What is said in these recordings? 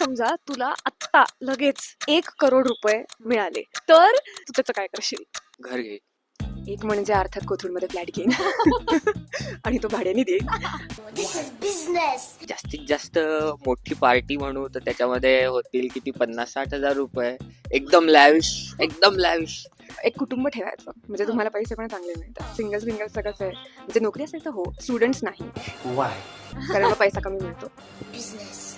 समजा तुला आत्ता लगेच 1 करोड रुपये मिळाले तर तू त्याचं काय करशील? घर घे. एक म्हणजे अर्थात कोथरूडमध्ये फ्लॅट घेईन आणि तो भाड्याने देईन. This is business. जास्तीत जास्त मोठी पार्टी म्हणू तर त्याच्यामध्ये होतील किती 50-60 हजार रुपये. एकदम लॅविश, एकदम लॅविश. एक कुटुंब ठेवायचं म्हणजे तुम्हाला पैसे पण चांगले मिळतात. सिंगल्स कसं आहे म्हणजे नोकरी असेल तर हो, स्टुडंट्स नाही, कारण मग पैसा कमी मिळतो. Business.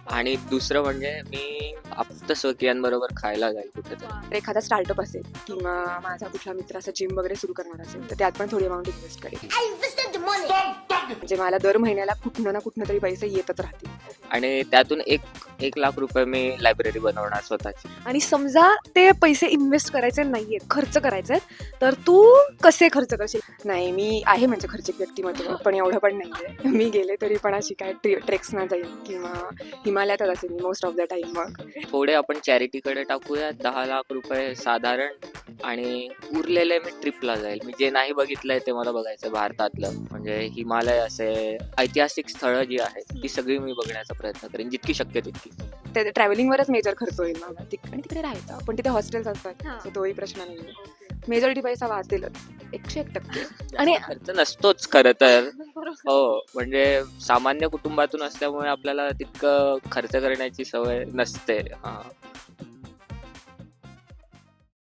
आणि दुसरं म्हणजे मी आप्तस्वकीयांबरोबर खायला जाईल कुठेतरी. तर एखादा स्टार्टअप असेल किंवा माझा कुठला मित्र असं जिम वगैरे सुरू करणार असेल तर त्यात पण थोडी अमाऊंट इन्व्हेस्ट करेल I invested the money. म्हणजे मला दर महिन्याला कुठनं ना कुठनं तरी पैसे येतच राहतील. आणि त्यातून 1 लाख रुपये मी लायब्ररी बनवणार स्वतःची. आणि समजा ते पैसे इन्व्हेस्ट करायचे नाहीये, खर्च करायचे तर तू कसे खर्च करशील? नाही, मी आहे म्हणजे खर्चिक व्यक्तिमत्व, पण एवढं पण नाहीये. मी गेले तरी पण अशी काय ट्रेक्सना जाईल किंवा हिमालयातच असेल मी मोस्ट ऑफ द टाइम. मग थोडे आपण चॅरिटीकडे टाकूया 10 लाख रुपये साधारण, आणि उरलेले मी ट्रिपला जाईल. मी जे नाही बघितलंय ते मला बघायचं भारतातलं, म्हणजे हिमालय असे ऐतिहासिक स्थळं जी आहेत ती सगळी मी बघण्याचा प्रयत्न करेन जितकी शक्य तितकी. ते ट्रॅव्हलिंगवरच मेजर खर्च होईल मला. आणि तिकडे राहायचं पण तिथे हॉस्टेल्स असतात so तोही प्रश्न नाहीये. मेजॉरिटी पैसा वाचेलच 101%. आणि खर्च नसतोच खरं तर. हो, म्हणजे सामान्य कुटुंबातून असल्यामुळे आपल्याला तितकं खर्च करण्याची सवय नसते.